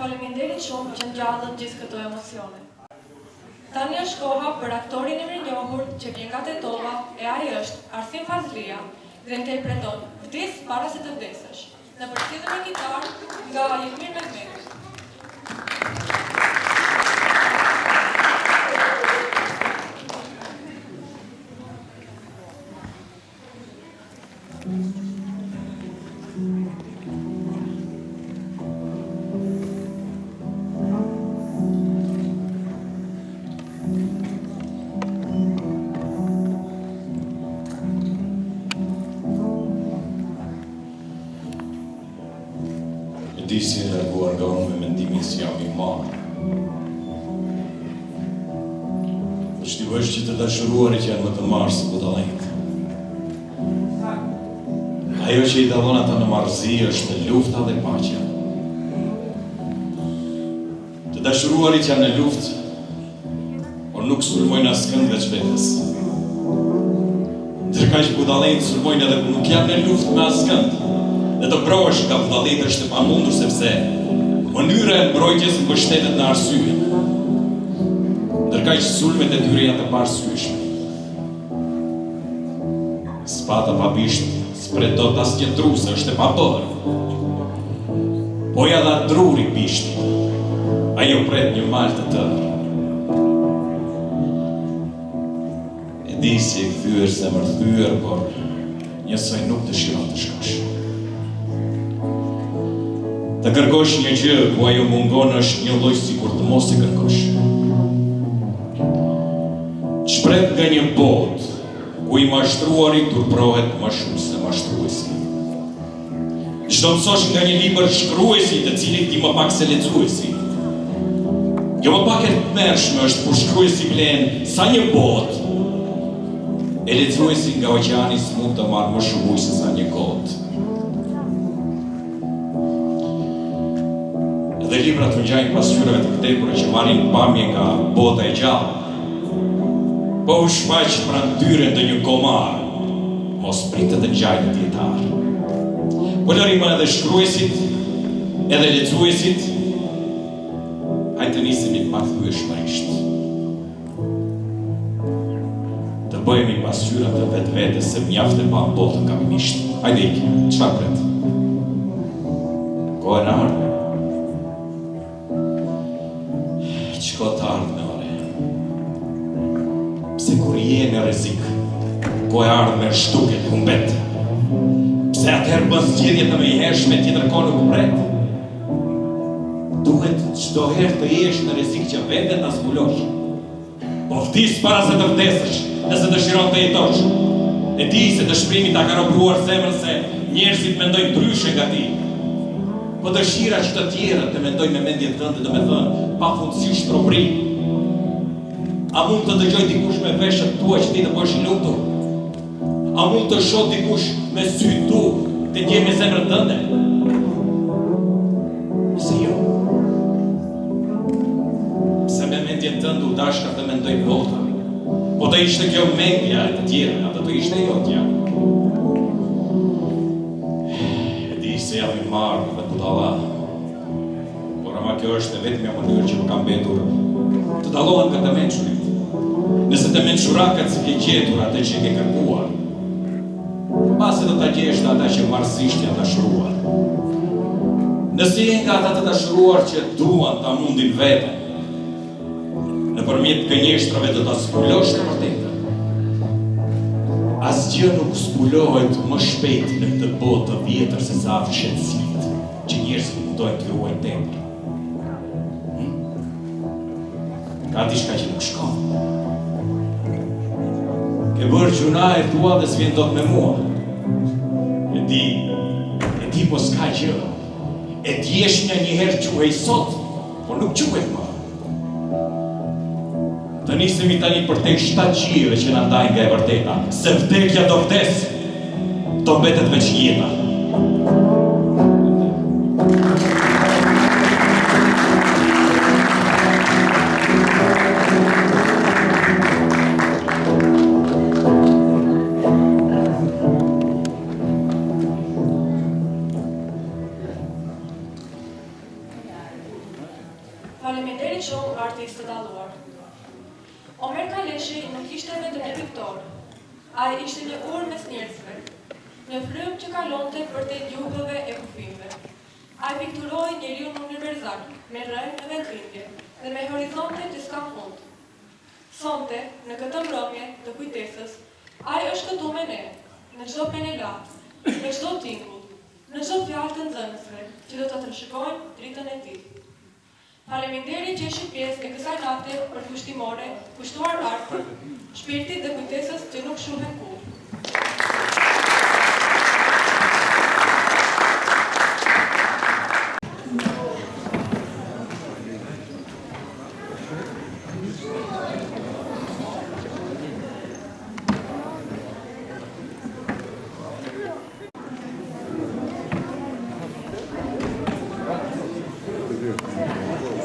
Faleminderit shumë që ngjallët gjithë këto emocione. Tani është koha për aktorin e mirënjohur që vjen nga Tetova e ai është Arsim Fazlia dhe interpreton Vdes para se të vdesësh, në përkthje me kitar nga Jetmir Mehmeti. Di si e larguar nga unë me mendimin si jam i marë. Po që ti bësh që të dashuruarit janë më të marë se budallënjtë. Ajo që i dallon ata në marrëzi është lufta dhe paqja. Të dashuruarit janë në luftë, por nuk sulmojnë askënd veç vetes. Ndërkaq që budallënjtë sulmojnë edhe kur nuk janë në luftë me askënd. Dhe të brohesh nga budallëqi është e pamundur sepse mënyra e mbrojtjes mbështetet në arsye. Ndërkaq sulmet e tyre janë të paarsyeshme. Spada pa bisht s'pret dot asnjë druse, është e pabërë. Po ja dha druri bishti, ajo pret një mal të tërë. E di si e kthyer zemër thyer, por njësoj nuk dëshiron të shkosh. Të kërkosh një gjë ku ajo mungon është një lloj sikur të mos e kërkosh. Shpret nga një botë ku i mashtruari turprohet më shumë se mashtruesi. Çdo mësosh nga një libër shkruesi të cilit ti më pak se lexuesi. Jo më pak e tmerrshme është kur shkruesi blen sa një botë e lexuesi nga oqeani mund të marrë më shumë ujë se sa një kotë. Dhe libra të ngjajnë pasqyrave të vdekura që marrin pamje nga bota e gjallë. Po u shfaq pranë dyre të një komar, mos pritet të ngjajnë të dietar. Po lërim edhe shkruesit, edhe lexuesit, hajtë të nisemi pak thyeshmërisht. Të bëhemi pasqyra të vetvetes se mjaft e pa botën kamimisht. Hajde iki, çfarë pret? Kohë në ardhme. Qko të ardhme, ore. Pse kur je në rrezik, ko e ardhme shtuket humbet. Pse atëherë bën zgjedhje të mëjhershme tjetër kohë nuk pret. Duhet çdo herë të jesh në rrezik që veten ta zbulosh. Po vdis para se të vdesësh, nëse dëshiron të jetosh. E di se dëshpërimi ta ka robruar zemrën se njerëzit mendojnë ndryshe nga ti. Po dëshira që të tjerët të mendojnë me mendjen tënde, do me thënë, pa fundësi shtrobri. A mund të dëgjoj dikush me veshët tua që ti të bësh i lumtur? A mund të shoh dikush me sy tu të ndjej me zemrën tënde? Nëse jo. Pse me mendjen tënde u dashka të mendoj bota? Po të ishte kjo mendja e të tjerë, atë të ishte jotja. Se jam i marrë dhe budalla. Por ama kjo është e vetmja mënyrë që më kam mbetur të dallohen nga të mençurit. Nëse të mençurakat si ke gjetur atë që ke kërkuar, pasi do ta gjesh ata që marrësisht janë dashuruar. Nëse je nga ata të dashuruar që duan ta mundin veten, nëpërmjet gënjeshtrave do ta zbulosh të vërtetën. Asgjë nuk zbulohet më shpejt në këtë botë të vjetër se sa fshehësitë që njerëzit mundojnë të ruajnë tepër. Ka diçka që nuk shkon. Ke bërë gjuna e tua dhe s'vjen dot me mua. E di po s'ka gjë. E djeshnja njëherë quhej sot, por nuk quhet më. Të nisemi tani për tek 7 qive që na ndajnë nga e vërteta, se vdekja do vdes, do mbetet veç jeta. Omer Kaleshi nuk ishte vetëm një piktor. Ai ishte një urë mes njerëzve, një frymë që kalonte përtej gjuhëve e kufijve. Ai pikturoi njeriun universal, me rrënë në vendlindje dhe me horizonte që s'kan fund. Sonte, në këtë mbrëmje të kujtesës, ai është këtu me ne, në çdo penela, në çdo tingull, në çdo fjalë të nxënësve që do të trashëgojnë dritën e tij. Faleminderit që ishi pjesë e kësaj nate për kushtimore, kushtuar artën, shpirtit dhe kujtesës që nuk shuhen kurrë.